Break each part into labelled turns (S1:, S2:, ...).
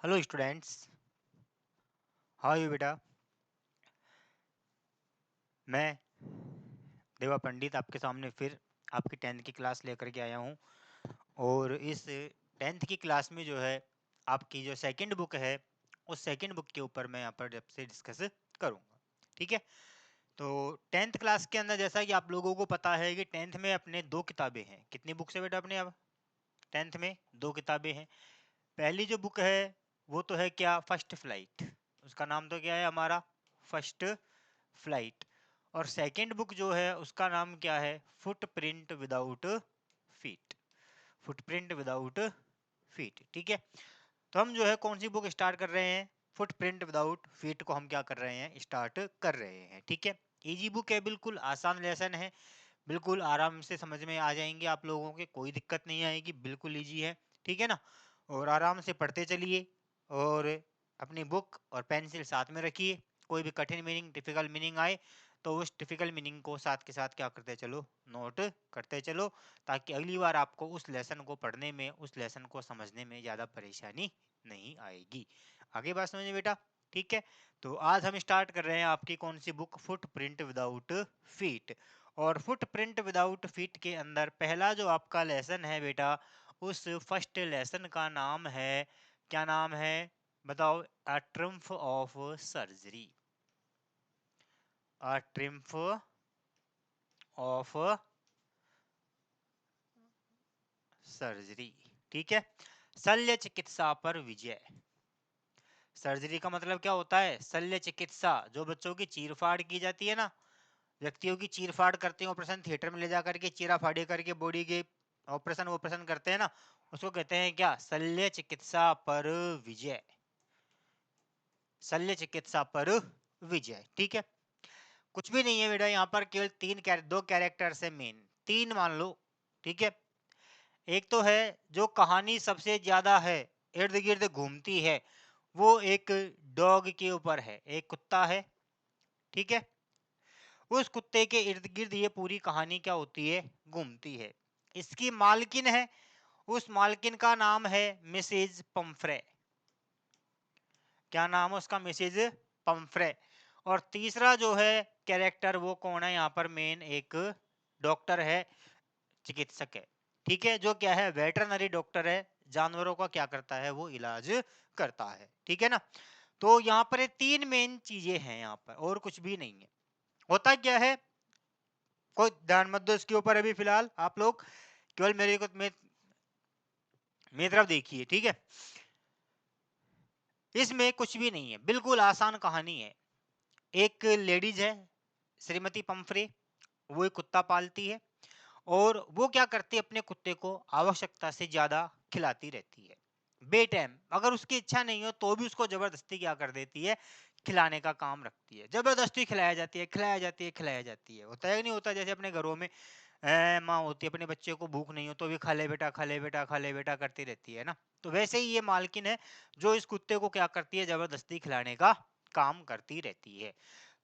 S1: Hello students, how you बेटा। मैं देवा पंडित आपके सामने फिर आपकी 10th की क्लास लेकर के आया हूँ। और इस 10th की क्लास में जो है आपकी जो सेकंड बुक है उस सेकंड बुक के ऊपर मैं यहाँ पर आपसे डिस्कस करूँगा। ठीक है, तो 10th क्लास के अंदर जैसा कि आप लोगों को पता है कि 10th में अपने दो किताबें हैं। कितनी बुक्स है बेटा अपने? अब 10th में दो किताबें हैं। पहली जो बुक है वो तो है क्या? First flight. उसका नाम तो क्या है हमारा? First flight. और सेकंड बुक जो है उसका नाम क्या है? Footprint without feet. Footprint without feet. ठीक है, तो हम जो है कौन सी बुक स्टार्ट कर रहे हैं? फुटप्रिंट विदाउट फीट को हम क्या कर रहे हैं? स्टार्ट कर रहे हैं। ठीक है, इजी बुक है, बिल्कुल आसान लेसन है, बिल्कुल आराम से समझ में आ जाएंगे आप लोगों के, कोई दिक्कत नहीं आएगी, बिल्कुल इजी है। ठीक है ना, और आराम से पढ़ते चलिए और अपनी बुक और पेंसिल साथ में रखिए। कोई भी कठिन मीनिंग, डिफिकल्ट मीनिंग आए तो उस डिफिकल्ट मीनिंग को साथ के साथ क्या करते चलो? नोट करते चलो, ताकि अगली बार आपको उस लेसन को पढ़ने में, उस लेसन को समझने में ज़्यादा परेशानी नहीं आएगी। आगे बात समझिए बेटा। ठीक है, तो आज हम स्टार्ट कर रहे हैं आपकी कौन सी book? Footprint without feet. और फुट प्रिंट विदाउट फीट के अंदर पहला जो आपका लेसन है बेटा, उस फर्स्ट लेसन का नाम है, क्या नाम है बताओ? A triumph of surgery. A triumph of surgery. ठीक है, शल्य चिकित्सा पर विजय। सर्जरी का मतलब क्या होता है? शल्य चिकित्सा। जो बच्चों की चीरफाड़ की जाती है ना, व्यक्तियों की चीरफाड़ करते हैं, ऑपरेशन थिएटर में ले जा करके चीरा फाड़ी करके बॉडी के ऑपरेशन करते हैं ना, उसको कहते हैं क्या? शल्य चिकित्सा पर विजय। शल्य चिकित्सा पर विजय। ठीक है, कुछ भी नहीं है बेटा, यहाँ पर केवल दो कैरेक्टर्स है मेन, तीन मान लो। ठीक है, एक तो है जो कहानी सबसे ज्यादा है, इर्द गिर्द घूमती है, वो एक डॉग के ऊपर है, एक कुत्ता है। ठीक है, उस कुत्ते के इर्द गिर्द ये पूरी कहानी क्या होती है? घूमती है। इसकी मालकिन है, उस मालकिन का नाम है मिसेज पम्फ्रे। क्या नाम है उसका? Mrs Pumphrey. और तीसरा जो है कैरेक्टर, वो कौन है यहाँ पर? मेन एक डॉक्टर है, चिकित्सक है। ठीक है, जो क्या है? वेटरनरी डॉक्टर है, जानवरों का क्या करता है? वो इलाज करता है। ठीक है ना, तो यहाँ पर ये तीन मेन चीजें हैं यहाँ पर, और कुछ भी नहीं है। होता क्या है, कोई ध्यान मत दो इसके ऊपर अभी फिलहाल, आप लोग केवल मेरी तरफ देखिए। ठीक है, इसमें कुछ भी नहीं है, बिल्कुल आसान कहानी है। एक लेडीज है, श्रीमती पंफरे, वो एक कुत्ता पालती है, और वो क्या करती है? अपने कुत्ते को आवश्यकता से ज्यादा खिलाती रहती है, बे टाइम। अगर उसकी इच्छा नहीं हो तो भी उसको जबरदस्ती क्या कर देती है? खिलाने का काम रखती है, जबरदस्ती खिलाया जाती है, खिलाया जाती है, खिलाया जाती है। होता है कि नहीं होता? जैसे अपने घरों में माँ होती है, अपने बच्चे को भूख नहीं हो तो भी खा ले बेटा, खा ले बेटा, खा ले बेटा करती रहती है ना। तो वैसे ही ये मालकिन है, जो इस कुत्ते को क्या करती है? जबरदस्ती खिलाने का काम करती रहती है।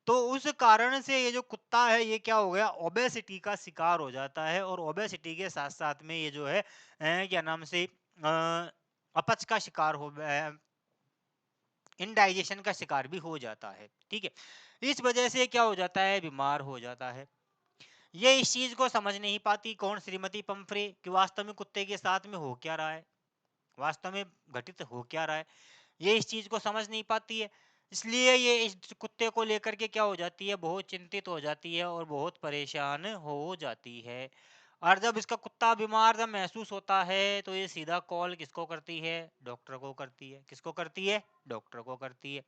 S1: तो उस कारण से ये जो कुत्ता है, ये क्या हो गया? ओबेसिटी का शिकार हो जाता है, और ओबेसिटी के साथ साथ में ये जो है क्या नाम से अपच का शिकार हो, इनडाइजेशन का शिकार भी हो जाता है। ठीक है, इस वजह से क्या हो जाता है? बीमार हो जाता है। ये इस चीज को समझ नहीं पाती, कौन? श्रीमती पंफरे, कि वास्तव में कुत्ते के साथ में हो क्या रहा है, वास्तव में घटित हो क्या रहा है, ये इस चीज को समझ नहीं पाती है। इसलिए ये इस कुत्ते को लेकर के क्या हो जाती है? बहुत चिंतित हो जाती है और बहुत परेशान हो जाती है। और जब इसका कुत्ता बीमार जब महसूस होता है तो ये सीधा कॉल किसको करती है? डॉक्टर को करती है। किसको करती है? डॉक्टर को करती है।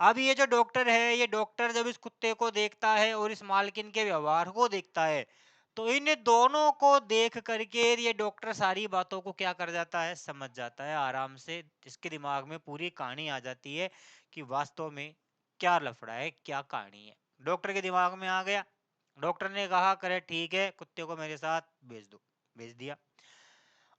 S1: अब ये जो डॉक्टर है, ये डॉक्टर जब इस कुत्ते को देखता है और इस मालकिन के व्यवहार को देखता है, तो इन दोनों को देख करके ये डॉक्टर सारी बातों को क्या कर जाता है? समझ जाता है आराम से। इसके दिमाग में पूरी कहानी आ जाती है कि वास्तव में क्या लफड़ा है, क्या कहानी है। डॉक्टर के दिमाग में आ गया। डॉक्टर ने कहा, करे ठीक है, कुत्ते को मेरे साथ भेज दो। भेज दिया।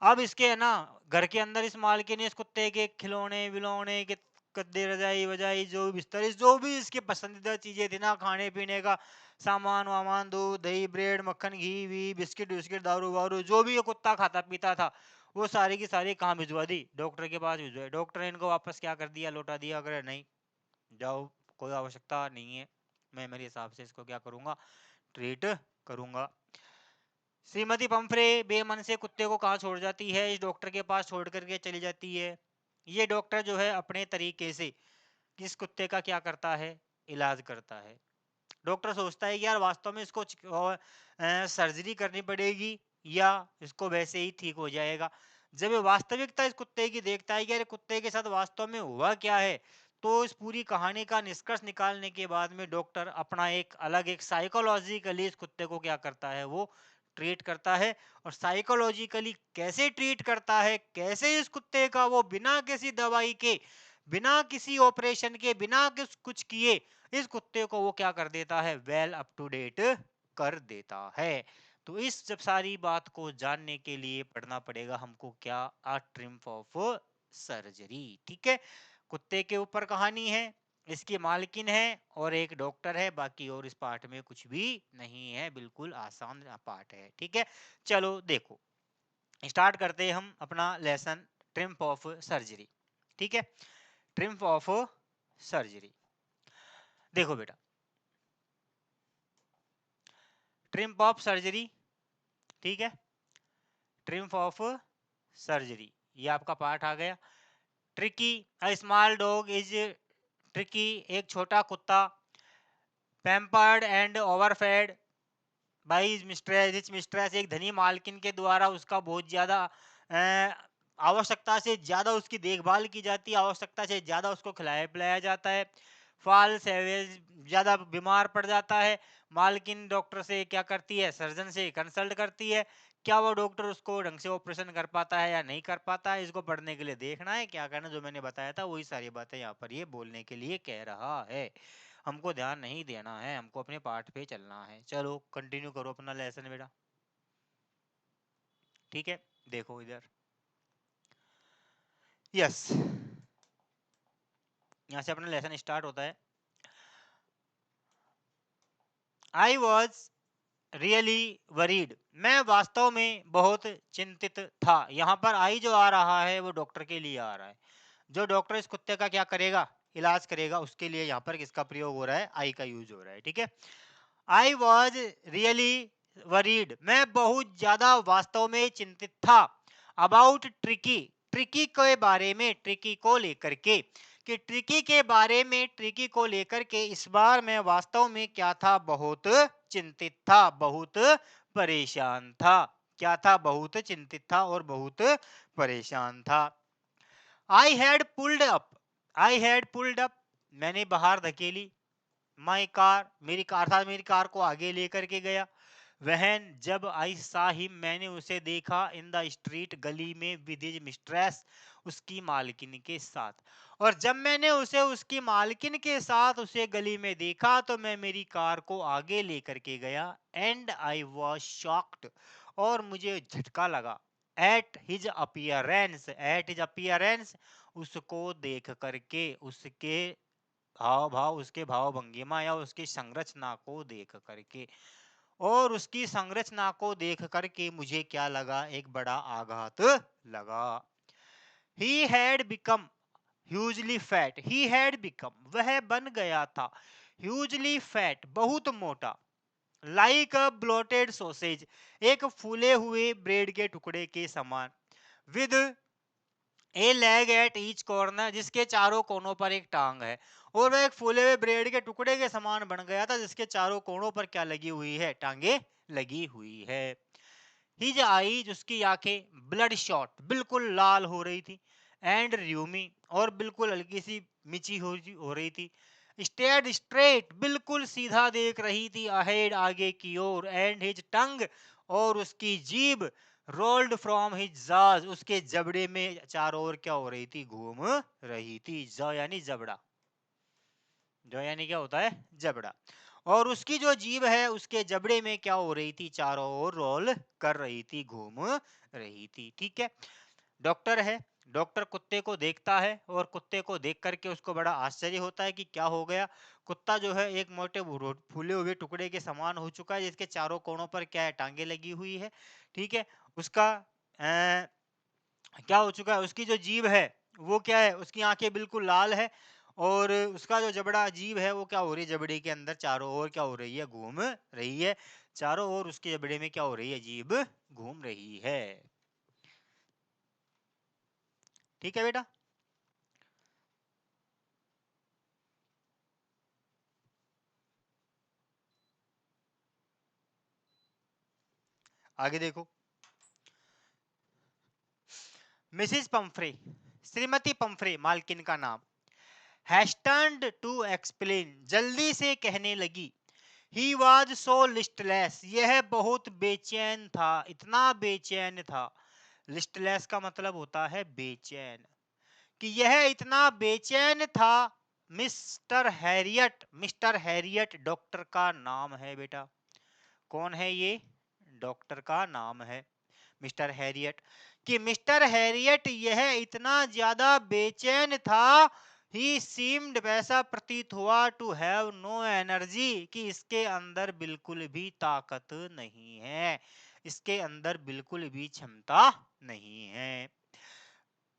S1: अब इसके है ना, घर के अंदर इस मालकिन ने इस कुत्ते के खिलौने विलौने के, गद्दे, रजाई वजाई, जो भी बिस्तर, जो भी इसके पसंदीदा चीजें थी ना, खाने पीने का सामान वामान, दूध दही ब्रेड मक्खन घी वी, बिस्किट विस्किट दारू वारू, जो भी ये कुत्ता खाता पीता था, वो सारी की सारी कहाँ भिजवा दी, डॉक्टर के पास भिजवाई। डॉक्टर ने इनको वापस क्या कर दिया, लौटा दिया। अगर नहीं जाओ, कोई आवश्यकता नहीं है, मैं मेरे हिसाब से इसको क्या करूंगा, ट्रीट करूंगा। श्रीमती पंफरे बेमन से कुत्ते को कहाँ छोड़ जाती है, इस डॉक्टर के पास छोड़ करके चली जाती है। ये डॉक्टर जो है अपने तरीके से किस कुत्ते का क्या करता है, इलाज करता है। डॉक्टर सोचता है कि यार वास्तव में इसको सर्जरी करनी पड़ेगी या इसको वैसे ही ठीक हो जाएगा। जब ये वास्तविकता इस कुत्ते की देखता है कि यार कुत्ते के साथ वास्तव में हुआ क्या है, तो इस पूरी कहानी का निष्कर्ष निकालने के बाद में डॉक्टर अपना एक अलग एक साइकोलॉजिकली इस कुत्ते को क्या करता है, वो ट्रीट करता है। और साइकोलॉजिकली कैसे ट्रीट करता है, कैसे इस कुत्ते का वो बिना किसी दवाई के, बिना किसी ऑपरेशन के, बिना कुछ किए इस कुत्ते को वो क्या कर देता है, वेल अप टू डेट कर देता है। तो इस जब सारी बात को जानने के लिए पढ़ना पड़ेगा हमको क्या, अ ट्रिम्फ ऑफ सर्जरी। ठीक है, कुत्ते के ऊपर कहानी है, इसकी मालकिन है और एक डॉक्टर है, बाकी और इस पार्ट में कुछ भी नहीं है, बिल्कुल आसान पार्ट है। ठीक है, चलो देखो स्टार्ट करते हैं हम अपना लेसन, ट्रिम्फ ऑफ सर्जरी। ठीक है, ट्रिम्फ ऑफ सर्जरी। देखो बेटा, ट्रिम्फ ऑफ सर्जरी, ठीक है, ट्रिम्फ ऑफ सर्जरी, ये आपका पार्ट आ गया। Tricki, a small dog is Tricki, एक छोटा कुत्ता, pampered and overfed by mistress, rich mistress, एक धनी मालकिन के द्वारा उसका बहुत ज्यादा आवश्यकता से ज्यादा उसकी देखभाल की जाती है, आवश्यकता से ज्यादा उसको खिलाया पिलाया जाता है। फॉल सेवेज, ज्यादा बीमार पड़ जाता है। मालकिन डॉक्टर से क्या करती है, सर्जन से कंसल्ट करती है, क्या वो डॉक्टर उसको ढंग से ऑपरेशन कर पाता है या नहीं कर पाता है। इसको पढ़ने के लिए देखना है क्या करना, जो मैंने बताया था वही सारी बातें यहाँ पर ये बोलने के लिए कह रहा है। हमको ध्यान नहीं देना है, हमको अपने पाठ पे चलना है। चलो कंटिन्यू करो अपना लेसन बेटा। ठीक है, देखो इधर, यस, यहाँ से अपना लेसन स्टार्ट होता है। आई वॉज रियली वरीड, मैं वास्तव में बहुत चिंतित था। यहाँ पर आई जो आ रहा है वो डॉक्टर के लिए आ रहा है। जो डॉक्टर इस कुत्ते का क्या करेगा, इलाज करेगा, उसके लिए यहाँ पर किसका प्रयोग हो रहा है, आई का यूज हो रहा है। ठीक है, आई वॉज रियली वरीड, मैं बहुत ज्यादा वास्तव में चिंतित था। अबाउट ट्रिकी, ट्रिकी के बारे में, ट्रिकी को लेकर के, कि ट्रिकी के बारे में, ट्रिकी को लेकर के इस बार मैं वास्तव में क्या था, बहुत चिंतित था, बहुत परेशान था। क्या था, बहुत चिंतित था और बहुत परेशान था। I had pulled up, I had pulled up, मैंने बाहर धकेली, माई कार, मेरी कार था, मेरी कार को आगे लेकर के गया। वहन, जब आई सा हिम, मैंने उसे देखा, इन द स्ट्रीट, गली में, विद हिज मिस्ट्रेस, उसकी मालकिन के साथ। और जब मैंने उसे उसकी मालकिन के साथ उसे गली में देखा तो मैं मेरी कार को आगे लेकर के गया। एंड आई वॉज शॉक्ड, और मुझे झटका लगा। At his appearance, at his appearance, उसको देख करके, उसके हाव भाव, उसके भाव भंगिमा या उसकी संरचना को देख करके। और उसकी संरचना को देख करके मुझे क्या लगा, एक बड़ा आघात लगा। He had become hugely fat, he had become, वह बन गया था, ह्यूजली फैट, बहुत मोटा, लाइक अ ब्लोटेड सॉसेज, एक फूले हुए ब्रेड के टुकड़े के समान, with A leg at each corner, जिसके चारों कोनों पर एक टांग है। और वह एक फूले हुए ब्रेड के टुकड़े के समान बन गया था, जिसके चारों कोनों पर क्या लगी हुई है, टांगे लगी हुई है। हिज आईज, उसकी आंखें, ब्लड शॉट, बिल्कुल लाल हो रही थी, एंड र्यूमी, और बिल्कुल हल्की सी मिची हो रही थी। स्टेड स्ट्रेट, बिल्कुल सीधा देख रही थी, अहेड, आगे की ओर, एंड हिज टंग, और उसकी जीभ, रोल्ड फ्रॉम हिज जाज, उसके जबड़े में चारों ओर क्या हो रही थी, घूम रही थी। ज यानी जबड़ा, जो यानी क्या होता है, जबड़ा। और उसकी जो जीभ है उसके जबड़े में क्या हो रही थी, चारों ओर रोल कर रही थी, घूम रही थी। ठीक है, डॉक्टर है, डॉक्टर कुत्ते को देखता है और कुत्ते को देख करके उसको बड़ा आश्चर्य होता है कि क्या हो गया। कुत्ता जो है एक मोटे फूले हुए टुकड़े के समान हो चुका है, जिसके चारों कोनों पर क्या है, टांगे लगी हुई है। ठीक है, उसका क्या हो चुका है, उसकी जो जीभ है वो क्या है, उसकी आंखें बिल्कुल लाल है, और उसका जो जबड़ा जीभ है वो क्या हो रही है, जबड़े के अंदर चारों ओर क्या हो रही है, घूम रही है। चारों ओर उसके जबड़े में क्या हो रही है, जीभ घूम रही है। ठीक है बेटा। आगे देखो, मिसिस पंफ्रे, श्रीमती पंफ्रे मालकिन का नाम, हैज टर्न्ड टू एक्सप्लेन, जल्दी से कहने लगी, ही वॉज सो लिस्टलेस, यह बहुत बेचैन था, इतना बेचैन था। लिस्टलेस का मतलब होता है बेचैन, कि यह इतना बेचैन था। मिस्टर हैरियट डॉक्टर का नाम है बेटा। कौन है ये, डॉक्टर का नाम है मिस्टर हैरियट। कि मिस्टर हैरियट यह इतना ज्यादा बेचैन था, ही सीम्ड, वैसा प्रतीत हुआ, टू हैव नो एनर्जी, कि इसके अंदर बिल्कुल भी ताकत नहीं है, इसके अंदर बिल्कुल भी क्षमता नहीं है।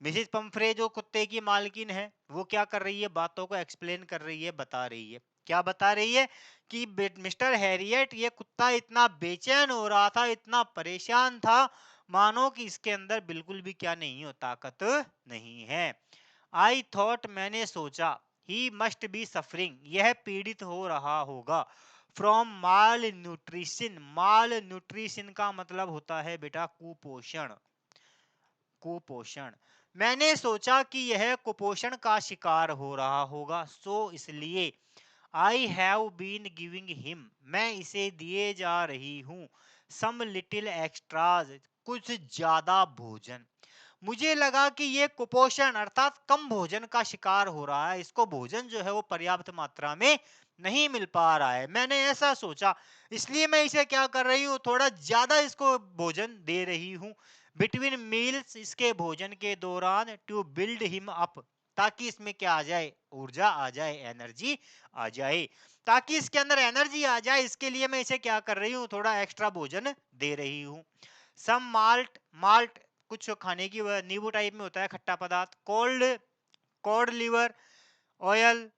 S1: मिसिस पंफ्रे जो कुत्ते की मालकिन है, वो क्या कर रही है, बातों को एक्सप्लेन कर रही है, बता रही है। क्या बता रही है, कि मिस्टर हैरियट ये कुत्ता इतना बेचैन हो रहा था, इतना परेशान था, मानो कि इसके अंदर बिल्कुल भी क्या नहीं हो, ताकत नहीं है। आई थॉट, मैंने सोचा, ही मस्ट बी सफरिंग, यह पीड़ित हो रहा होगा, from mall nutrition, mall nutrition का मतलब होता है बेटा कुपोषण, कुपोषण। मैंने सोचा कि यह कुपोषण का शिकार हो रहा होगा, सो इसलिए I have been giving him, मैं इसे दिए जा रही हूँ, सम लिटिल एक्स्ट्राज, कुछ ज्यादा भोजन। मुझे लगा कि ये कुपोषण अर्थात कम भोजन का शिकार हो रहा है, इसको भोजन जो है वो पर्याप्त मात्रा में नहीं मिल पा रहा है, मैंने ऐसा सोचा, इसलिए मैं इसे क्या कर रही हूँ, थोड़ा ज्यादा इसको भोजन दे रही हूँ, बिटवीन मील्स, इसके भोजन के दौरान, टू बिल्ड हिम अप, ताकि इसमें क्या आ जाए, ऊर्जा आ जाए, एनर्जी आ जाए, ताकि इसके अंदर एनर्जी आ जाए, इसके लिए मैं इसे क्या कर रही हूँ, थोड़ा एक्स्ट्रा भोजन दे रही हूँ। सम माल्ट, माल्ट कुछ खाने की नींबू टाइप में होता है खट्टा पदार्थ, cold, code liver oil,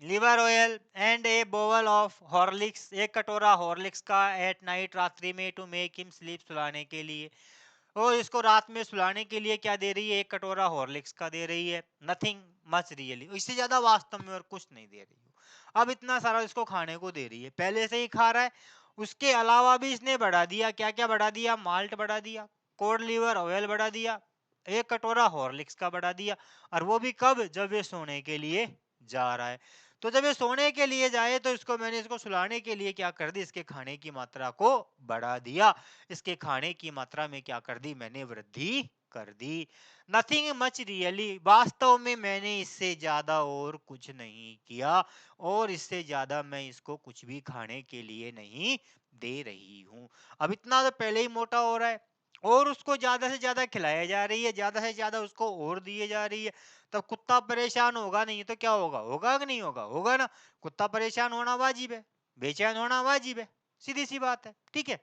S1: liver oil, and A bowel of Horlicks, एक कटोरा हॉर्लिक्स का, एट नाइट, रात्रि में, टू मेक हिम स्लीप, सुलाने के लिए, और इसको रात में सुलाने के लिए क्या दे रही है, एक कटोरा हॉर्लिक्स का दे रही है, नथिंग मच रियली, इससे ज्यादा वास्तव में और कुछ नहीं दे रही हो। अब इतना सारा इसको खाने को दे रही है, पहले से ही खा रहा है, उसके अलावा भी इसने बढ़ा दिया, क्या क्या बढ़ा दिया, माल्ट बढ़ा दिया, कोड लीवर ऑयल बढ़ा दिया, एक कटोरा हॉर्लिक्स का बढ़ा दिया, और वो भी कब, जब ये सोने के लिए जा रहा है। तो जब ये सोने के लिए जाए तो इसको मैंने इसको सुलाने के लिए क्या कर दी, इसके खाने की मात्रा को बढ़ा दिया, इसके खाने की मात्रा में क्या कर दी, मैंने वृद्धि कर दी। नथिंग मच रियली, वास्तव में मैंने इससे ज्यादा और कुछ नहीं किया, और इससे ज्यादा मैं इसको कुछ भी खाने के लिए नहीं दे रही हूँ। अब इतना तो पहले ही मोटा हो रहा है, और उसको ज्यादा से ज्यादा खिलाया जा रही है, ज्यादा से ज्यादा उसको और दिए जा रही है, तब कुत्ता परेशान होगा नहीं तो क्या होगा, होगा कि नहीं होगा, होगा ना। कुत्ता परेशान होना वाजिब है, बेचैन होना वाजिब है, सीधी सी बात है, ठीक है।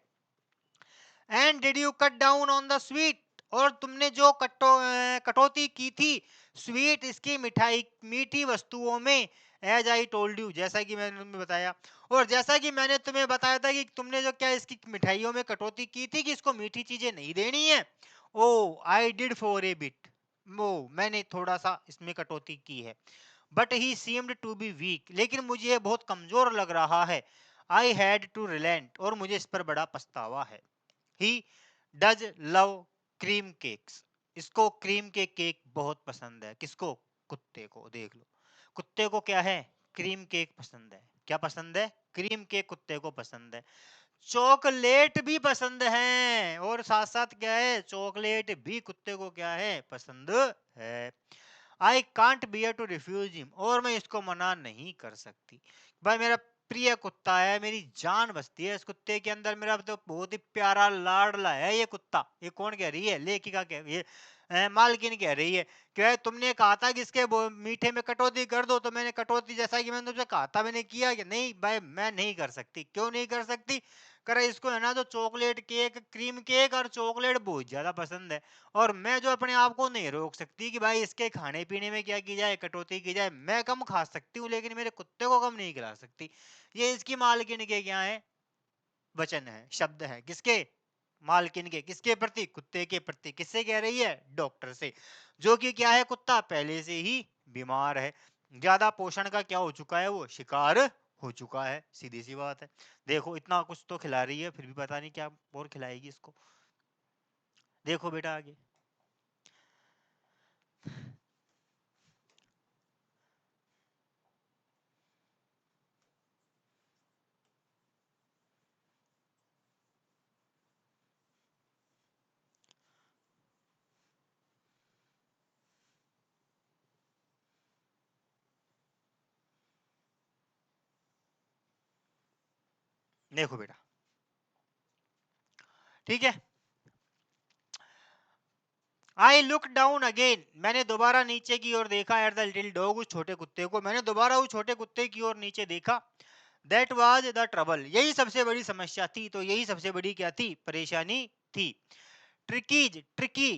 S1: And did you cut down on the sweet, और तुमने जो कटौती की थी स्वीट, इसकी मिठाई, मीठी वस्तुओं में, एज आई टोल्ड यू, जैसा कि मैंने तुम्हें बताया, और जैसा कि मैंने तुम्हें बताया था कि तुमने जो क्या इसकी मिठाइयों में कटौती की थी कि इसको मीठी चीजें नहीं देनी है। Oh I did for a bit, वो मैंने थोड़ा सा इसमें कटौती की है, but he seemed to be weak, लेकिन मुझे ये बहुत कमजोर लग रहा है। आई हैड टू रिलेंट, और मुझे इस पर बड़ा पछतावा है। He does love cream cakes, इसको क्रीम के केक बहुत पसंद है, किसको, कुत्ते को, देख लो, कुत्ते को क्या है, क्रीम केक पसंद है, क्या पसंद है, क्रीम केक कुत्ते को पसंद है। चॉकलेट भी पसंद है, और साथ साथ क्या है, चॉकलेट भी कुत्ते को क्या है, पसंद है। I can't bear to refuse him, और मैं इसको मना नहीं कर सकती, भाई मेरा प्रिय कुत्ता है, मेरी जान बसती है इस कुत्ते के अंदर, मेरा तो बहुत ही प्यारा लाडला है ये कुत्ता। ये कौन कह रही है, लेखिका कह रही है, मालकिन कह रही है कि तुमने कहा था कि इसके मीठे में कटौती कर दो, तो मैंने कटौती, जैसा कि मैंने तुमसे कहा था, मैंने किया कि नहीं, भाई मैं नहीं कर सकती, क्यों नहीं कर सकती, करे इसको है ना तो चॉकलेट केक, क्रीम केक और चॉकलेट बहुत ज्यादा पसंद है, और मैं जो अपने आप को नहीं रोक सकती कि भाई इसके खाने पीने में क्या की जाए, कटौती की जाए। मैं कम खा सकती हूँ लेकिन मेरे कुत्ते को कम नहीं खिला सकती। ये इसकी मालकिन के क्या है, वचन है, शब्द है। किसके, मालकिन के। किसके प्रति, कुत्ते के प्रति। किससे कह रही है, डॉक्टर से, जो कि क्या है, कुत्ता पहले से ही बीमार है, ज्यादा पोषण का क्या हो चुका है, वो शिकार हो चुका है। सीधी सी बात है। देखो इतना कुछ तो खिला रही है, फिर भी पता नहीं क्या और खिलाएगी इसको। देखो बेटा आगे। देखो बेटा, ठीक है। आई लुक डाउन अगेन, मैंने दोबारा नीचे की ओर देखा। एट द लिटिल डॉग, उस छोटे कुत्ते को मैंने दोबारा उस छोटे कुत्ते की ओर नीचे देखा। दैट वाज द ट्रबल, यही सबसे बड़ी समस्या थी। तो यही सबसे बड़ी क्या थी, परेशानी थी। ट्रिकीज, ट्रिकी,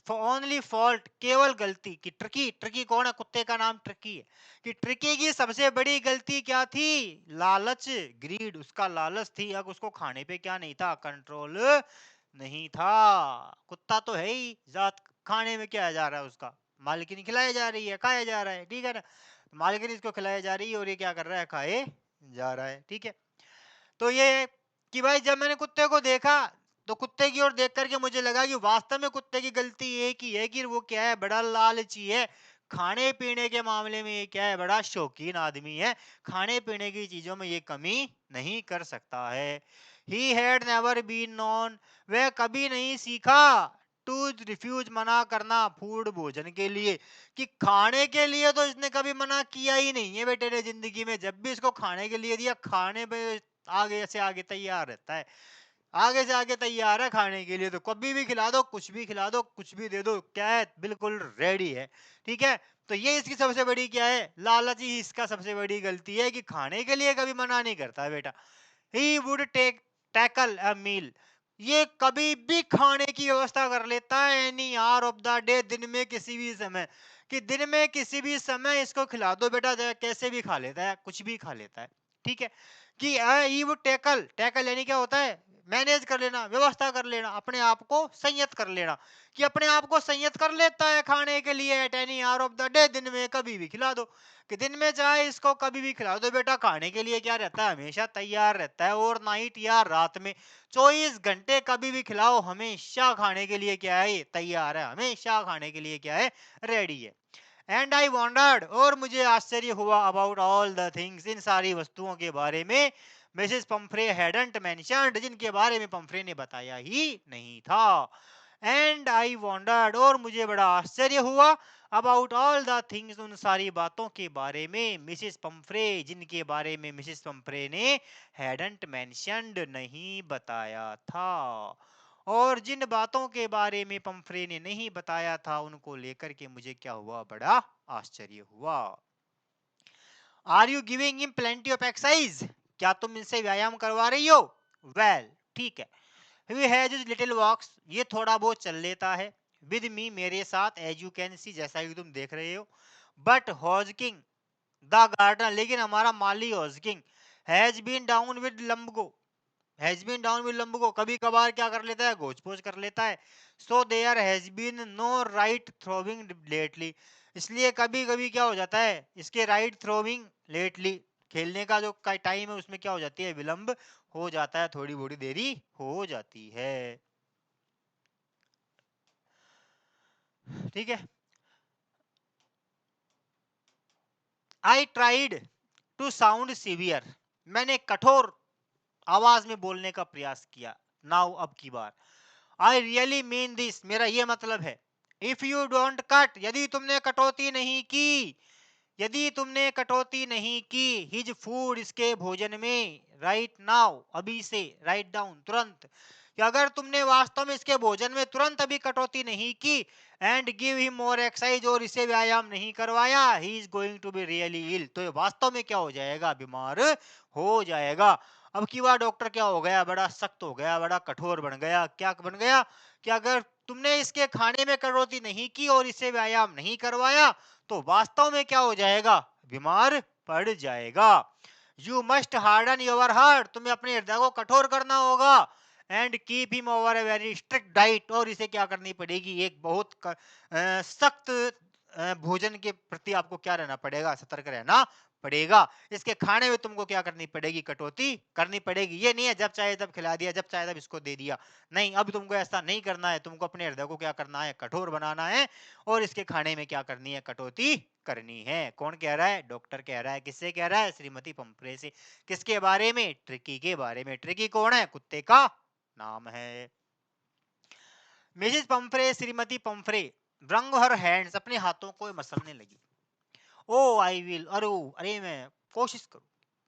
S1: ओनली फॉल्ट, केवल गलती की। ट्रिकी, ट्रिकी कौन है, कुत्ते का नाम ट्रिकी है। कि ट्रिकी की सबसे बड़ी गलती क्या थी, लालच, ग्रीड, उसका लालच थी। अब उसको खाने पे क्या नहीं था, कंट्रोल नहीं था। कुत्ता तो है ही जात, खाने में क्या जा रहा है उसका, मालकिन खिलाया जा रही है, खाया जा रहा है, ठीक है ना। मालकिन इसको खिलाया जा रही है और ये क्या कर रहा है, खाए जा रहा है, ठीक है। तो ये है कि भाई जब मैंने कुत्ते को देखा तो कुत्ते की ओर देख करके मुझे लगा कि वास्तव में कुत्ते की गलती एक ही है कि वो क्या है, बड़ा लालची है। खाने पीने के मामले में ये क्या है, बड़ा शौकीन आदमी है। खाने पीने की चीजों में ये कमी नहीं कर सकता है। He had never been known, वह कभी नहीं सीखा टू रिफ्यूज, मना करना, फूड, भोजन के लिए। कि खाने के लिए तो इसने कभी मना किया ही नहीं है बेटे ने जिंदगी में। जब भी इसको खाने के लिए दिया, खाने पे आगे से आगे तैयार रहता है, आगे से आगे तैयार है खाने के लिए। तो कभी भी खिला दो, कुछ भी खिला दो, कुछ भी दे दो, क्या है, बिल्कुल रेडी है, ठीक है। तो ये इसकी सबसे बड़ी क्या है, लालच ही इसका सबसे बड़ी गलती है कि खाने के लिए कभी मना नहीं करता बेटा। ही वुड टेक टैकल अ मील, ये कभी भी खाने की व्यवस्था कर लेता है। Any hour of the day, दिन में किसी भी समय, कि दिन में किसी भी समय इसको खिला दो बेटा, कैसे भी खा लेता है, कुछ भी खा लेता है, ठीक है। कि ही वुड टैकल, टैकल यानी क्या होता है, मैनेज कर लेना, व्यवस्था कर लेना, अपने आप को संयत कर लेना। कि अपने आप को संयत कर लेता है खाने के लिए। At any hour of the day, दिन में कभी भी खिला दो। कि दिन में चाहे इसको कभी भी खिला दो बेटा, खाने के लिए क्या रहता है, हमेशा तैयार रहता है। और नाइट या रात में 24 घंटे कभी भी खिलाओ, हमेशा खाने के लिए क्या है, ये तैयार है, हमेशा खाने के लिए क्या है, रेडी है। एंड आई वॉन्डर्ड, और मुझे आश्चर्य हुआ, अबाउट ऑल द थिंग्स, इन सारी वस्तुओं के बारे में, मिसेस पंफ्रे हैडंट मेंशन्ड, जिनके बारे में पंफ्रे ने बताया ही नहीं था। एंड आई वॉन्डर्ड, और मुझे बड़ा आश्चर्य हुआ, अबाउट ऑल द थिंग्स, उन सारी बातों के बारे में, मिसेस पंफ्रे, जिनके बारे में मिसेस पंफ्रे ने हैडंट मेंशन्ड, नहीं बताया था। और जिन बातों के बारे में पंफ्रे ने नहीं बताया था, उनको लेकर के मुझे क्या हुआ, बड़ा आश्चर्य हुआ। Are you giving him plenty of exercise, क्या तुम इनसे व्यायाम करवा रही हो। वेल, ठीक है। ही हैज हिज लिटिल वॉक्स, ये थोड़ा बहुत चल लेता है। विद मी, मेरे साथ, एज यू कैन सी, जैसा कि तुम देख रहे हो। बट हॉजकिंग द गार्डन, लेकिन हमारा माली Hodgkin, has been down with lumbago, has been down with lumbago, कभी कभार क्या कर लेता है, गोच पोच कर लेता है। So there has been no right throwing lately, इसलिए कभी कभी क्या हो जाता है, इसके राइट थ्रोविंग लेटली, खेलने का जो टाइम है उसमें क्या हो जाती है, विलंब हो जाता है, थोड़ी बड़ी देरी हो जाती है, ठीक है। I tried to sound severe, मैंने कठोर आवाज में बोलने का प्रयास किया। नाउ, अब की बार, आई रियली मीन दिस, मेरा ये मतलब है। इफ यू डोंट कट, यदि तुमने कटौती नहीं की, यदि तुमने कटौती नहीं की, हिज फूड, इसके भोजन में, राइट नाउ, अभी से, राइट डाउन, तुरंत, कि अगर तुमने वास्तव में इसके भोजन में तुरंत अभी कटौती नहीं की, and give him more exercise, और इसे व्यायाम नहीं करवाया, he is going to be really ill, तो ये वास्तव में क्या हो जाएगा, बीमार हो जाएगा। अब की बार डॉक्टर क्या हो गया, बड़ा सख्त हो गया, बड़ा कठोर बन गया। क्या बन गया कि अगर तुमने इसके खाने में कटौती नहीं की और इसे व्यायाम नहीं करवाया तो वास्तव में क्या हो जाएगा, बीमार पड़ जाएगा। You must harden your heart, तुम्हें अपने हृदय को कठोर करना होगा। And keep him over a very strict diet, और इसे क्या करनी पड़ेगी, एक बहुत सख्त भोजन के प्रति आपको क्या रहना पड़ेगा, सतर्क रहना पड़ेगा। इसके खाने में तुमको क्या करनी पड़ेगी, कटौती करनी पड़ेगी। ये नहीं है जब चाहे तब खिला दिया, जब चाहे तब इसको दे दिया, नहीं, अब तुमको ऐसा नहीं करना है। तुमको अपने हृदय को क्या करना है, कठोर बनाना है, और इसके खाने में क्या करनी है, कटौती करनी है। कौन कह रहा है, डॉक्टर कह रहा है। किससे कह रहा है, श्रीमती पंफ्रे से। किसके बारे में, ट्रिकी के बारे में। ट्रिकी कौन है, कुत्ते का नाम है। मिसेस पंफ्रे, श्रीमती पंफ्रे wrung her hands, अपने हाथों को मसलने लगी। ओ आई विल, अरे मैं कोशिश करूँ,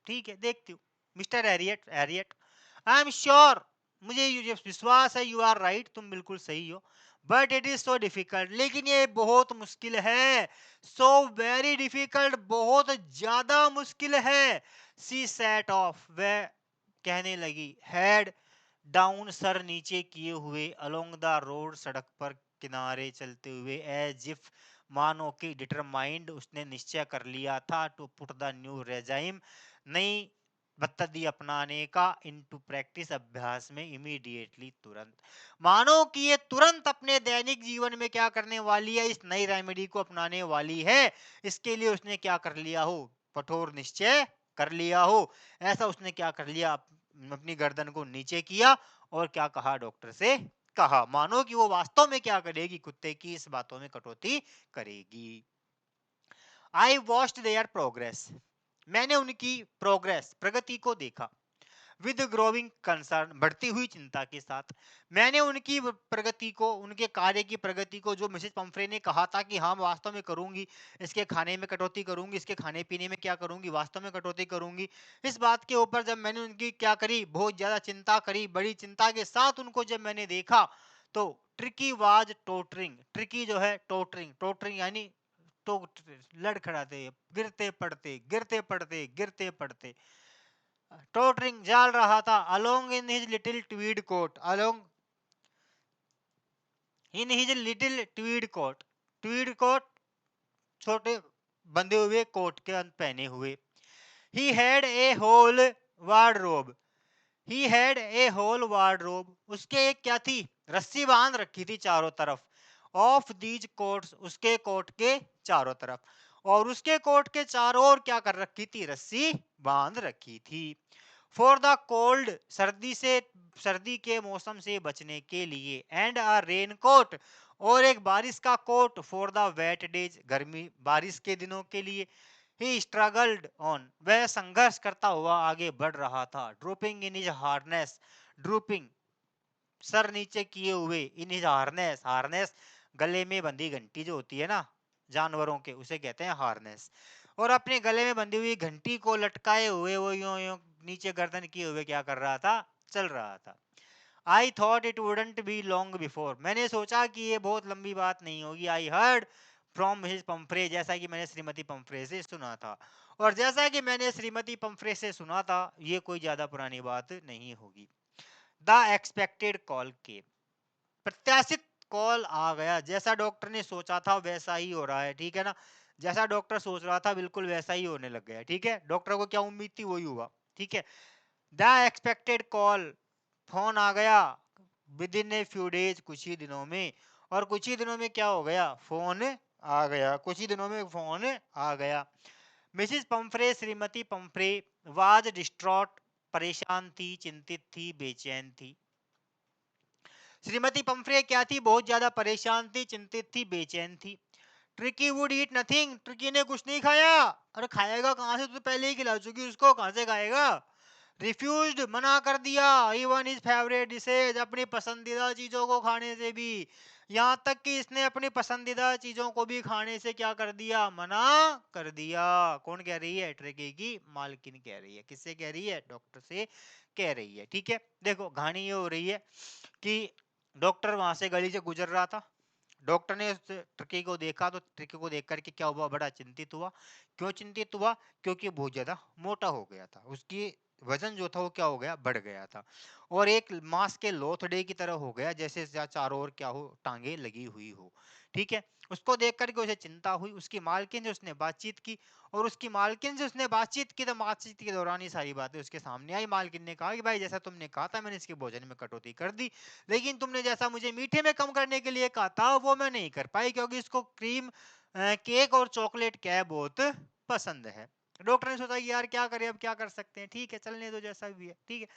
S1: ठीक है, देखती हूँ। Mister Harriet, I am sure, मुझे ये विश्वास है, यू आर राइट, तुम बिल्कुल सही हो। But it is so difficult, लेकिन ये बहुत मुश्किल है। सो वेरी डिफिकल्ट, बहुत ज्यादा मुश्किल है। सी सेट ऑफ, वह कहने लगी, हेड डाउन, सर नीचे किए हुए, अलोंग द रोड, सड़क पर किनारे चलते हुए, एज इफ, मानो कि डिटरमाइंड, उसने निश्चय कर लिया था, to put the new regime, नई पद्धति अपनाने का, इनटू प्रैक्टिस, अभ्यास में, इमीडिएटली, तुरंत। मानो कि ये तुरंत अपने दैनिक जीवन में क्या करने वाली है, इस नई रेमेडी को अपनाने वाली है। इसके लिए उसने क्या कर लिया हो, कठोर निश्चय कर लिया हो। ऐसा उसने क्या कर लिया, अपनी गर्दन को नीचे किया और क्या कहा, डॉक्टर से कहा, मानो कि वो वास्तव में क्या करेगी, कुत्ते की इस बातों में कटौती करेगी। आई वॉच्ड देयर प्रोग्रेस, मैंने उनकी प्रोग्रेस, प्रगति को देखा। विद ग्रोविंग कंसर्न, बढ़ती हुई चिंता के साथ। मैंने उनकी प्रगति को, उनके कार्य की प्रगति को, जो मिसेस पंफ्रे ने कहा था कि हाँ वास्तव में करूंगी, इसके खाने में कटौती करूंगी, इसके खाने पीने में क्या करूंगी, वास्तव में कटौती करूंगी, इस बात के ऊपर जब मैंने उनकी क्या करी, बहुत ज्यादा चिंता करी, बड़ी चिंता के साथ उनको जब मैंने देखा, तो ट्रिकी वाज टोटरिंग, ट्रिकी जो है टोटरिंग, टोटरिंग यानी तो लड़खड़ाते, गिरते पड़ते, गिरते पड़ते, गिरते पड़ते, टोटरिंग, जाल रहा था, along in his little tweed coat, along in his little tweed coat, tweed coat, छोटे बंधे हुए कोट के पहने हुए। He had a whole wardrobe, he had a whole wardrobe, उसके एक क्या थी, रस्सी बांध रखी थी चारों तरफ, ऑफ दीज कोट्स, उसके कोट के चारों तरफ, और उसके कोट के चारों ओर क्या कर रखी थी, रस्सी बांध रखी थी। फॉर द कोल्ड, सर्दी से, सर्दी के मौसम से बचने के लिए, एंड अ रेन कोट, और एक बारिश का coat, for the wet days, गर्मी बारिश के दिनों के लिए। ही स्ट्रगल्ड ऑन, वह संघर्ष करता हुआ आगे बढ़ रहा था। Drooping in his harness, drooping, sir नीचे किए हुए, इन हिज हार्नेस, हार्नेस गले में बंधी घंटी जो होती है ना जानवरों के, उसे कहते हैं हार्नेस, और अपने गले में बंधी हुई घंटी को लटकाए हुए वो यूं यूं नीचे गर्दन किए हुए क्या कर रहा था, चल रहा था। I thought it wouldn't be long before, मैंने सोचा कि ये बहुत लंबी बात नहीं होगी। I heard from his Pomfrey, जैसा कि मैंने श्रीमती पंफ्रे से सुना था, और जैसा कि मैंने श्रीमती पंफ्रे से सुना था, ये कोई ज्यादा पुरानी बात नहीं होगी। द एक्सपेक्टेड कॉल के, प्रत्याशित कॉल आ गया, जैसा डॉक्टर ने सोचा था वैसा ही हो रहा है, ठीक है ना, जैसा डॉक्टर सोच रहा था बिल्कुल वैसा ही होने लग गया, ठीक है, डॉक्टर को क्या उम्मीद थी वही हुआ, ठीक है। द एक्सपेक्टेड कॉल, फोन आ गया, with in a few days, कुछ ही दिनों में, और कुछ ही दिनों में क्या हो गया, फोन आ गया, कुछ ही दिनों में फोन आ गया। मिसिस पंफ्रे, श्रीमती पंफ्रे वाज डिस्ट्रॉट, परेशान थी, चिंतित थी, बेचैन थी। श्रीमती पंफ्रे क्या थी, बहुत ज्यादा परेशान थी, चिंतित थी, बेचैन थी। Tricky would eat nothing, tricky ने कुछ नहीं खाया। अरे खाएगा कहाँ से, तो पहले ही खिला चुकी, उसको कहाँ से खाएगा। रिफ्यूज्ड, मना कर दिया, इवन हिज फेवरेट डिशेज, अपनी पसंदीदा चीजों को खाने से भी, यहाँ तक कि इसने अपनी पसंदीदा चीजों को भी खाने से क्या कर दिया, मना कर दिया। कौन कह रही है, ट्रिकी की मालकिन कह रही है। किससे कह रही है, डॉक्टर से कह रही है, ठीक है। देखो कहानी ये हो रही है कि डॉक्टर वहां से गली से गुजर रहा था, डॉक्टर ने उस ट्रिकी को देखा, तो ट्रिकी को देख करके क्या हुआ, बड़ा चिंतित हुआ। क्यों चिंतित हुआ, क्योंकि बहुत ज्यादा मोटा हो गया था, उसकी वजन जो था वो क्या हो गया, बढ़ गया था, और एक मांस के लोथड़े की तरह हो गया, जैसे चारों ओर क्या हो, टांगे लगी हुई हो। ठीक है, उसको देख करके उसे चिंता हुई, उसकी मालकिन से उसने बातचीत की, और उसकी मालकिन से उसने बातचीत की, तो बातचीत के दौरान ये सारी बातें उसके सामने आई। मालकिन ने कहा कि भाई जैसा तुमने कहा था मैंने इसके भोजन में कटौती कर दी, लेकिन तुमने जैसा मुझे मीठे में कम करने के लिए कहा था वो मैं नहीं कर पाई, क्योंकि इसको क्रीम केक और चॉकलेट क्या है, बहुत पसंद है। डॉक्टर ने सोचा कि यार क्या करें, अब क्या कर सकते हैं, ठीक है चलने दो जैसा भी है, ठीक है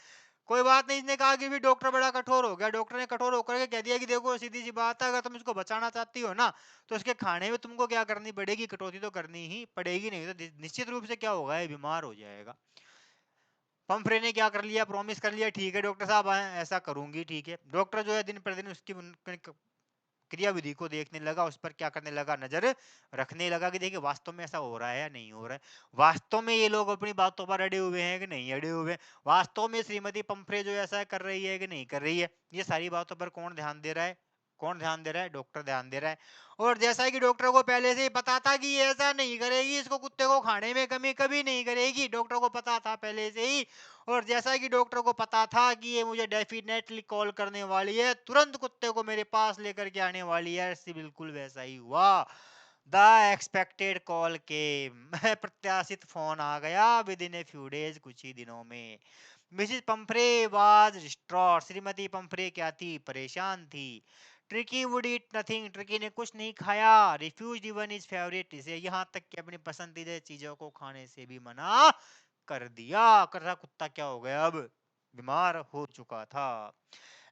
S1: कोई बात नहीं। इसने कहा कि भी डॉक्टर बड़ा कठोर हो गया। डॉक्टर ने कठोर होकर के कह दिया कि देखो सीधी सी बात है, अगर तुम इसको बचाना चाहती हो ना, तो इसके खाने में तुमको क्या करनी पड़ेगी, कटौती तो करनी ही पड़ेगी, नहीं तो निश्चित रूप से क्या होगा, ये बीमार हो जाएगा। पंफरे ने क्या कर लिया, प्रॉमिस कर लिया, ठीक है डॉक्टर साहब ऐसा करूंगी, ठीक है। डॉक्टर जो है दिन पर दिन उसकी क्रियाविधि को देखने लगा, उस पर क्या करने लगा, नजर रखने लगा कि देखिए वास्तव में ऐसा हो रहा है या नहीं हो रहा है, वास्तव में ये लोग अपनी बातों पर अड़े हुए हैं कि नहीं अड़े हुए हैं, वास्तव में श्रीमती पंफरे जो ऐसा कर रही है कि नहीं कर रही है। ये सारी बातों पर कौन ध्यान दे रहा है, कौन ध्यान दे रहा है, डॉक्टर ध्यान दे रहा है। और जैसा कि डॉक्टर को पहले से ही पता था कि ये ऐसा नहीं करेगी, इसको कुत्ते को खाने में कमी कभी नहीं करेगी, डॉक्टर को पता था पहले से ही। और जैसा कि डॉक्टर को पता था कि ये मुझे डेफिनेटली कॉल करने वाली है, तुरंत कुत्ते को मेरे पास लेकर के आने वाली है, ऐसे बिल्कुल वैसा ही हुआ। द एक्सपेक्टेड कॉल केम, प्रत्याशित फोन आ गया with in a few days, कुछ ही दिनों में। मिसिस पंफरे वाज डिस्ट्रॉट, श्रीमती पंफरे क्या थी, परेशान थी। Tricky would eat nothing, tricky ने कुछ नहीं खाया। रिफ्यूज इवन हिज फेवरेट, इसे यहाँ तक कि अपनी पसंदीदा चीजों को खाने से भी मना कर दिया। कर कुत्ता क्या हो गया, अब बीमार हो चुका था।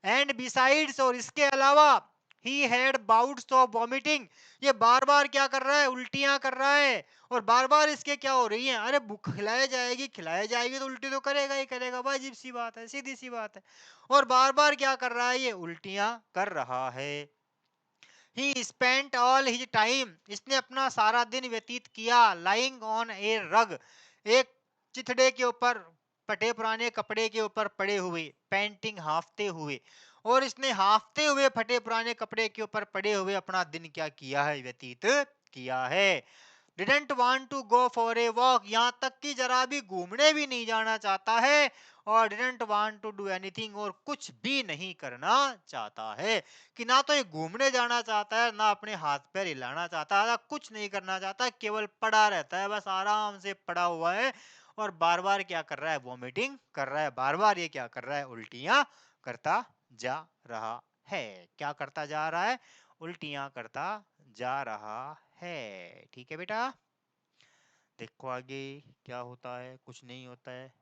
S1: एंड बिसाइड्स, और इसके अलावा, he had bouts of vomiting, ये बार बार क्या कर रहा है, उल्टियां कर रहा है, और बार बार इसके क्या हो रही है, अरे भूख खिलाई जाएगी तो उल्टी तो करेगा ही करेगा, वाजिब सी बात है, सीधी सी बात है। और बार बार क्या कर रहा है, ये उल्टियां कर रहा है। ही स्पेंट ऑल हिज टाइम, इसने अपना सारा दिन व्यतीत किया, लाइंग ऑन ए रग, एक चिथड़े के ऊपर, फटे पुराने कपड़े के ऊपर पड़े हुए, पेंटिंग हाफते हुए। और इसने हाफते हुए फटे पुराने कपड़े के ऊपर पड़े हुए अपना दिन क्या किया है, व्यतीत किया है। Didn't want to go for a walk, यहाँ तक कि जरा भी घूमने भी नहीं जाना चाहता है। और didn't want to do anything, और कुछ भी नहीं करना चाहता है, कि ना तो ये घूमने जाना चाहता है, ना अपने हाथ पैर हिलाना चाहता है, कुछ नहीं करना चाहता, केवल पड़ा रहता है, बस आराम से पड़ा हुआ है। और बार बार क्या कर रहा है, वॉमिटिंग कर रहा है, बार बार ये क्या कर रहा है, उल्टियां करता जा रहा है। क्या करता जा रहा है, उल्टियां करता जा रहा है। ठीक है बेटा, देखो आगे क्या होता है, कुछ नहीं होता है।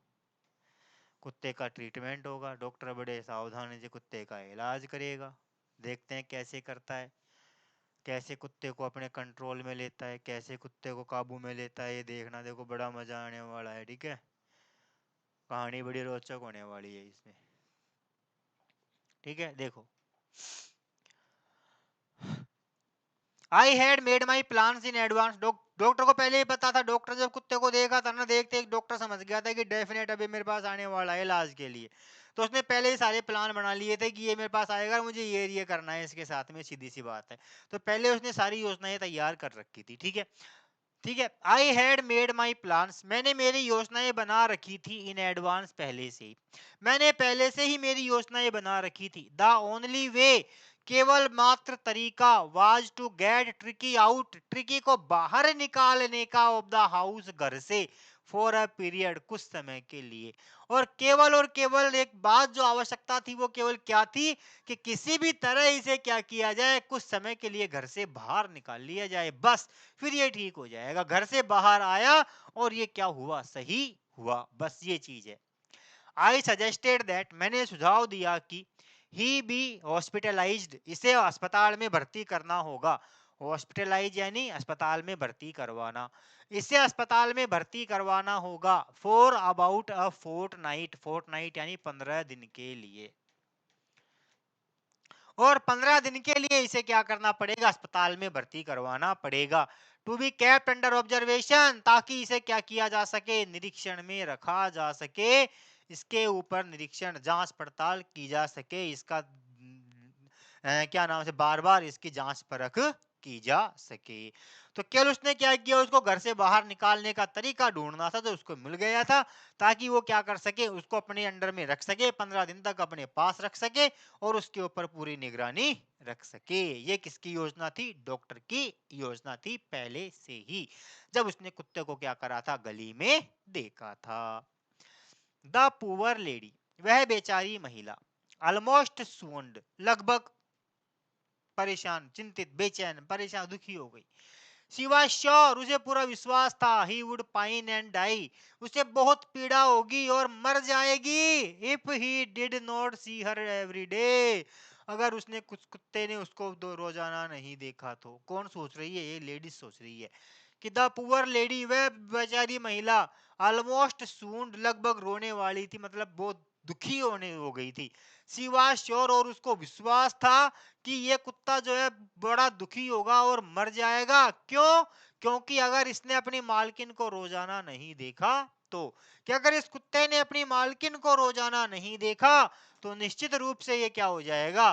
S1: कुत्ते का ट्रीटमेंट होगा, डॉक्टर बड़े सावधानी से कुत्ते का इलाज करेगा। देखते हैं कैसे करता है, कैसे कुत्ते को अपने कंट्रोल में लेता है, कैसे कुत्ते को काबू में लेता है, ये देखना, देखो बड़ा मजा आने वाला है। ठीक है, कहानी बड़ी रोचक होने वाली है इसमें। ठीक है, देखो, I had made my plans in advance, doctor को पहले ही पता था। डॉक्टर जब कुत्ते को देखा था ना, देखते ही डॉक्टर समझ गया था कि डेफिनेट अभी मेरे पास आने वाला है इलाज के लिए। तो उसने पहले ही सारे प्लान बना लिए थे कि ये मेरे पास आएगा, मुझे ये करना है इसके साथ में, सीधी सी बात है। तो पहले उसने सारी योजनाएं तैयार कर रखी थी। ठीक है, ठीक है, I had made my plans, मैंने मेरी योजनाएं बना रखी थी, इन एडवांस, पहले से ही, मैंने पहले से ही मेरी योजनाएं बना रखी थी। द ओनली वे, केवल मात्र तरीका, was to get Tricki out, Tricki को बाहर निकालने का, ऑफ द हाउस, घर से, फॉर अ पीरियड, कुछ समय के लिए। और केवल एक बात जो आवश्यकता थी, वो केवल क्या थी, कि किसी भी तरह इसे क्या किया जाए, कुछ समय के लिए घर से बाहर निकाल लिया जाए, बस फिर ये ठीक हो जाएगा। घर से बाहर आया और ये क्या हुआ, सही हुआ, बस ये चीज है। आई सजेस्टेड दैट, मैंने सुझाव दिया कि ही बी हॉस्पिटलाइज्ड, इसे अस्पताल में भर्ती करना होगा। हॉस्पिटलाइज यानी अस्पताल में भर्ती करवाना, इसे अस्पताल में भर्ती करवाना होगा। For about a fortnight, fortnight यानी 15 दिन के लिए। और 15 दिन के लिए इसे क्या करना पड़ेगा, अस्पताल में भर्ती करवाना पड़ेगा। To be kept under observation, ताकि इसे क्या किया जा सके, निरीक्षण में रखा जा सके, इसके ऊपर निरीक्षण जांच पड़ताल की जा सके, इसका क्या नाम से, बार बार इसकी जांच परख की जा सके। तो केवल उसने क्या किया, उसको घर से बाहर निकालने का तरीका ढूंढना था, तो उसको मिल गया था, ताकि वो क्या कर सके, उसको अपने अंडर में रख सके, 15 दिन तक अपने पास रख सके और उसके ऊपर पूरी निगरानी रख सके। ये किसकी योजना थी? डॉक्टर की योजना थी पहले से ही, जब उसने कुत्ते को क्या करा था, गली में देखा था। द पुअर लेडी, वह बेचारी महिला, ऑलमोस्ट सून्ड, लगभग परेशान, चिंतित, बेचैन, परेशान, दुखी हो गई। शी वाज श्योर, उसे पूरा विश्वास था, he would pine and die, उसे बहुत पीड़ा होगी और मर जाएगी, if he did not see her every day, अगर उसने कुछ कुत्ते ने उसको दो रोजाना नहीं देखा तो। कौन सोच रही है? ये लेडीज सोच रही है कि द पुअर लेडी, वह बेचारी महिला, ऑलमोस्ट सून्ड, लगभग रोने वाली थी, मतलब बहुत दुखी होने हो गई थी। शी वाज श्योर, और उसको विश्वास था कि ये कुत्ता जो है बड़ा दुखी होगा और मर जाएगा। क्यों? क्योंकि अगर इसने अपनी मालकिन को रोजाना नहीं देखा तो, कि अगर इस कुत्ते ने अपनी मालकिन को रोजाना नहीं देखा तो निश्चित रूप से ये क्या हो जाएगा,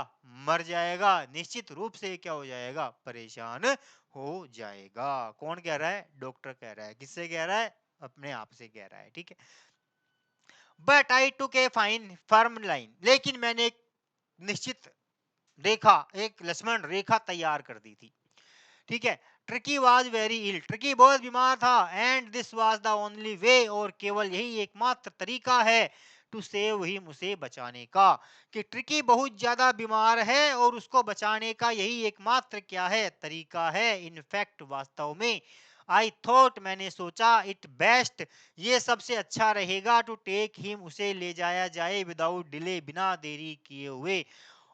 S1: मर जाएगा, निश्चित रूप से ये क्या हो जाएगा, परेशान हो जाएगा। कौन कह रहा है? डॉक्टर कह रहा है। किससे कह रहा है? अपने आप से कह रहा है, ठीक है। But I took a fine firm line, लेकिन मैंने एक निश्चित रेखा, एक लक्ष्मण रेखा तैयार कर दी थी, ठीक है। Tricki was very ill, Tricki बहुत बीमार था, and this was the only way, और केवल यही एकमात्र तरीका है, टू सेव हिम, उसे बचाने का, कि ट्रिकी बहुत ज्यादा बीमार है और उसको बचाने का यही एकमात्र क्या है, तरीका है। इनफैक्ट, वास्तव में, आई थॉट, मैंने सोचा, इट बेस्ट, ये सबसे अच्छा रहेगा, टू टेक हिम, उसे ले जाया जाए, विदाउट डिले, बिना देरी किए हुए,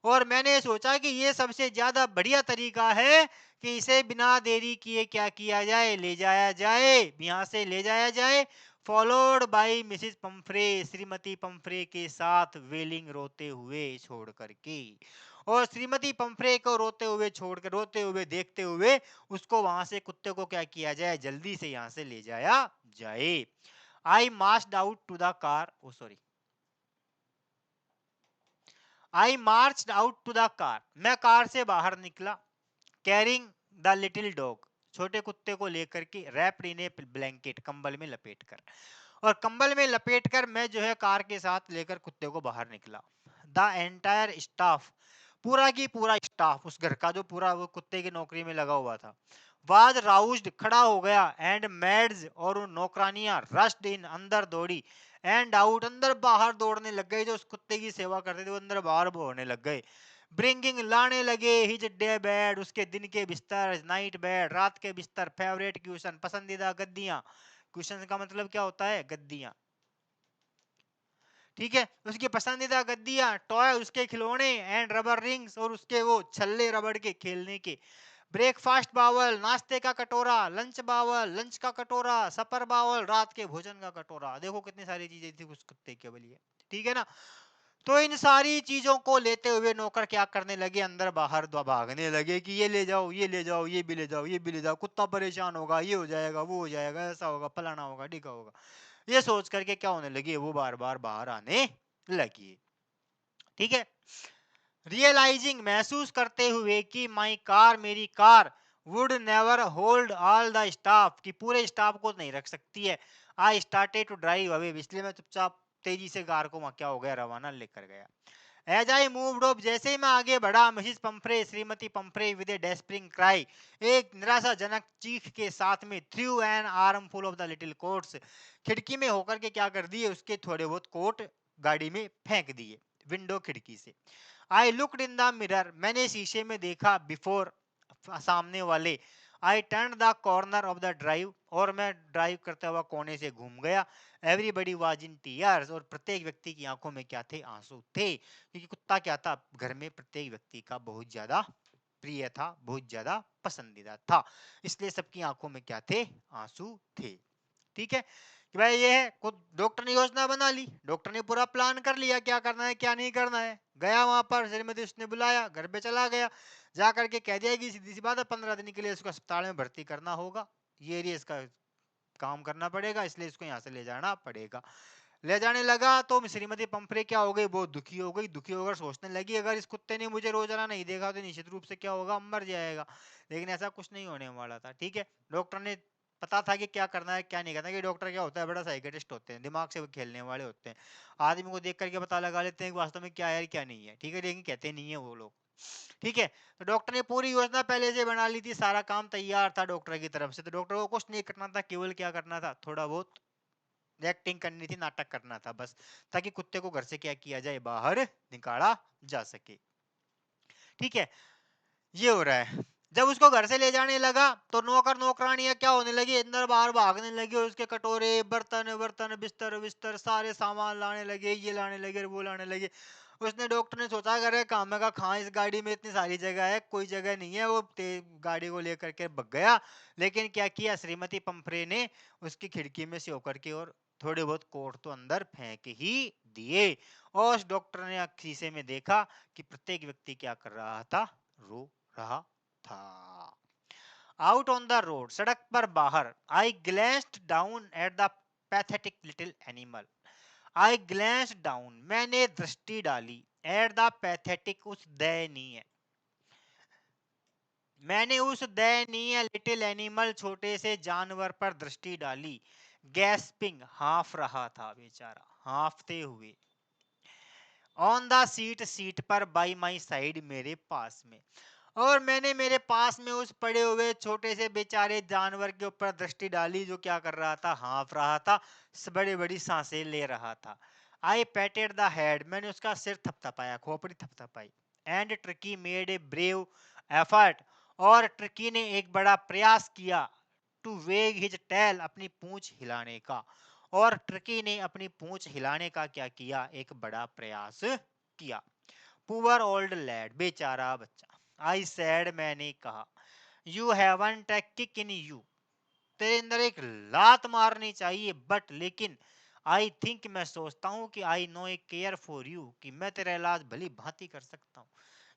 S1: और मैंने सोचा कि ये सबसे ज्यादा बढ़िया तरीका है कि इसे बिना देरी किए क्या किया जाए, ले जाया जाए, यहाँ से ले जाया जाए। फॉलोड बाय मिसिस पंफ्रे, श्रीमती पंफ्रे के साथ, वेलिंग, रोते हुए, छोड़ करके, और श्रीमती पंफ्रे को रोते हुए छोड़कर, रोते हुए देखते हुए, उसको वहां से, कुत्ते को क्या किया जाए, जल्दी से यहाँ से ले जाया जाए। I marched out to the car, oh sorry, I marched out to the car, मैं कार से बाहर निकला, कैरिंग द लिटिल डॉग, छोटे कुत्ते को लेकर के, रैप्ड इन ए ब्लैंकेट, कंबल में लपेट कर, और कंबल में लपेट कर मैं जो है कार के साथ लेकर कुत्ते को बाहर निकला। द एंटायर स्टाफ, पूरा की पूरा स्टाफ, उस घर का जो पूरा वो कुत्ते की नौकरी में लगा हुआ था, वाज राउज्ड, खड़ा हो गया, एंड मैड्स, और वो नौकरानियां, रश्ड इन, अंदर दौड़ी, एंड आउट, अंदर बाहर दौड़ने लग गए, जो उस कुत्ते की सेवा करते थे वो अंदर बाहर दौड़ने लग गए। ब्रिंगिंग, लाने लगे, हिज डे बेड, उसके दिन के बिस्तर, नाइट बेड, रात के बिस्तर, फेवरेट क्यूशन, पसंदीदा गद्दियां, क्वेश्चन का मतलब क्या होता है, गद्दियां, ठीक है, उसकी पसंदीदा गद्दियां, टॉय, उसके खिलौने, एंड रबर रिंग्स, और उसके वो छल्ले रबड़ के खेलने के, ब्रेकफास्ट बावल, नाश्ते का कटोरा, लंच बावल, लंच का कटोरा, सपर बावल, रात के भोजन का कटोरा, देखो कितनी सारी चीजें थी उस कुत्ते के लिए, ठीक है ना। तो इन सारी चीजों को लेते हुए नौकर क्या करने लगे, अंदर बाहर भागने लगे कि ये ले जाओ, ये ले जाओ, ये भी ले जाओ, ये भी ले जाओ, कुत्ता परेशान होगा, ये हो जाएगा, वो हो जाएगा, ऐसा होगा, फलाना होगा, ढिका होगा। ये सोच करके क्या होने लगी, वो बार बार बाहर आने लगी, ठीक है। रियलाइजिंग, महसूस करते हुए कि माई कार, मेरी car, would never hold all the staff, कि पूरे स्टाफ को नहीं रख सकती है, I started to drive away, इसलिए मैं चुपचाप तेजी से कार को वहां क्या हो गया, रवाना लेकर गया। एज आई मूव्ड ऑफ, जैसे ही मैं आगे बढ़ा, मिसिस पंफ्रे, श्रीमती Pumphrey, with a despairing cry, एक निराशाजनक चीख के साथ में, through an armful of the little coats, खिड़की में होकर के क्या कर दिए, उसके थोड़े बहुत कोट गाड़ी में फेंक दिए, विंडो, खिड़की से। I looked in the mirror, मैंने शीशे में देखा, बिफोर, सामने वाले, I turn the corner of the drive, और मैं ड्राइव करता हुआ कोने से घूम गया। एवरीबडी वाज इन टीयर्स, और प्रत्येक व्यक्ति की आंखों में क्या थे, आंसू थे, क्योंकि कुत्ता क्या था, घर में प्रत्येक व्यक्ति का बहुत ज्यादा प्रिय था, बहुत ज्यादा पसंदीदा था, इसलिए सबकी आंखों में क्या थे, आंसू थे, ठीक है। कि भाई ये है, खुद डॉक्टर ने योजना बना ली, डॉक्टर ने पूरा प्लान कर लिया, क्या करना है क्या नहीं करना है, गया वहां पर, श्रीमती उसने बुलाया, घर पे चला गया, जा करके कह दिया कि सीधी सी बात है, 15 दिन के लिए इसको अस्पताल में भर्ती करना होगा, ये एरिया इसका काम करना पड़ेगा, इसलिए इसको यहाँ से ले जाना पड़ेगा। ले जाने लगा तो श्रीमती पंफरे क्या हो गई, बहुत दुखी हो गई। दुखी होकर सोचने लगी अगर इस कुत्ते ने मुझे रोजाना नहीं देखा तो निश्चित रूप से क्या होगा, मर जाएगा। लेकिन ऐसा कुछ नहीं होने वाला था। ठीक है, डॉक्टर ने पता था कि क्या करना है क्या नहीं करना है, कि डॉक्टर क्या होता है, बड़ा साइकियाट्रिस्ट होते हैं, दिमाग से वो खेलने वाले होते हैं। आदमी को देख करके पता लगा लेते हैं कि वास्तव में क्या है क्या नहीं है। ठीक है, लेकिन कहते नहीं है वो लोग। ठीक है, तो डॉक्टर ने पूरी योजना पहले से बना ली थी, सारा काम तैयार था डॉक्टर की तरफ से। तो डॉक्टर को कुछ नहीं करना था, केवल क्या करना था, थोड़ा बहुत एक्टिंग करनी थी, नाटक करना था बस, ताकि कुत्ते को घर से क्या किया जाए, बाहर निकाला जा सके। ठीक है, ये हो रहा है। जब उसको घर से ले जाने लगा तो नौकर नौकरानियां क्या होने लगी, अंदर बाहर भागने लगी, और उसके कटोरे बर्तन वर्तन बिस्तर बिस्तर सारे सामान लाने लगे, ये लाने लगे वो लाने लगे। उसने डॉक्टर ने सोचा अगर काम का खां इस गाड़ी में इतनी सारी जगह है, कोई जगह नहीं है, वो गाड़ी को लेकर के भग गया। लेकिन क्या किया, श्रीमती पंफरे ने उसकी खिड़की में से होकर के और थोड़े बहुत कोट तो अंदर फेंक ही दिए। और उस डॉक्टर ने शीशे में देखा कि प्रत्येक व्यक्ति क्या कर रहा था, रो रहा था। आउट ऑन द रोड, सड़क पर बाहर, I glanced down at the pathetic little animal. I glanced down, मैंने दृष्टि डाली, एट द पैथेटिक, उस दयनीय, मैंने उस दयनीय लिटिल एनिमल, छोटे से जानवर पर दृष्टि डाली। गैस्पिंग, हाफ रहा था बेचारा, हाफते हुए। ऑन द सीट, सीट पर, बाई माई साइड, मेरे पास में। और मैंने मेरे पास में उस पड़े हुए छोटे से बेचारे जानवर के ऊपर दृष्टि डाली, जो क्या कर रहा था, हाँफ रहा था, बड़ी बड़ी सांसें ले रहा था। आई पैटेड द हेड, मैंने उसका सिर थपथपाया, खोपड़ी थपथपाई। And Tricki made a brave effort, और ट्रिकी ने एक बड़ा प्रयास किया, टू वेग हिज टेल, अपनी पूंछ हिलाने का। और ट्रिकी ने अपनी पूंछ हिलाने का क्या किया, एक बड़ा प्रयास किया। पुअर ओल्ड लैड, बेचारा बच्चा। आई सैड, मैंने कहा, you haven't a kick in you, तेरे अंदर एक लात मारनी चाहिए, बट लेकिन आई थिंक, मैं सोचता हूँ कि I know A care for you, कि मैं तेरा इलाज भली भांति कर सकता हूँ।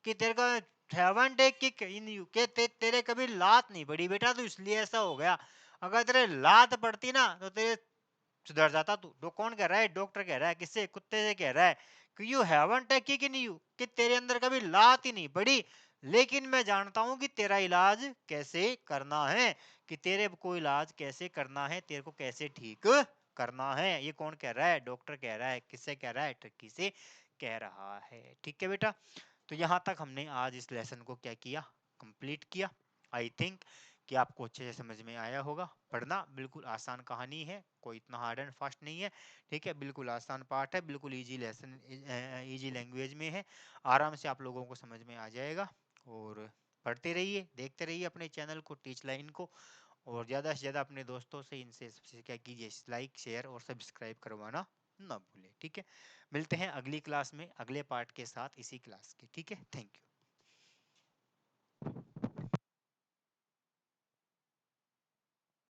S1: कि तेरे को haven't a kick in you, के तेरे कभी लात नहीं पड़ी बेटा, तो इसलिए ऐसा हो गया। अगर तेरे लात पड़ती ना तो तेरे सुधर जाता तू। तो कौन कह रहा है, डॉक्टर कह रहा है, किससे, कुत्ते से कह रहा है कि you haven't a kick in you, कि तेरे अंदर कभी लात ही नहीं पड़ी, लेकिन मैं जानता हूं कि तेरा इलाज कैसे करना है, कि तेरे को इलाज कैसे करना है, तेरे को कैसे ठीक करना है। ये कौन कह रहा है, डॉक्टर कह रहा है। किससे कह रहा है, ट्रिकी से कह रहा है। ठीक है बेटा, तो यहाँ तक हमने आज इस लेसन को क्या किया, कंप्लीट किया। आई थिंक कि आपको अच्छे से समझ में आया होगा। पढ़ना बिल्कुल आसान कहानी है, कोई इतना हार्ड एंड फास्ट नहीं है। ठीक है, बिल्कुल आसान पार्ट है, बिल्कुल इजी लेसन, इजी लैंग्वेज में है, आराम से आप लोगों को समझ में आ जाएगा। और पढ़ते रहिए, देखते रहिए अपने चैनल को, टीच लाइन को, और ज़्यादा से ज़्यादा अपने दोस्तों से इनसे क्या कीजिए, लाइक शेयर और सब्सक्राइब करवाना ना भूलें। ठीक है, मिलते हैं अगली क्लास में अगले पार्ट के साथ, इसी क्लास के। ठीक है, थैंक यू।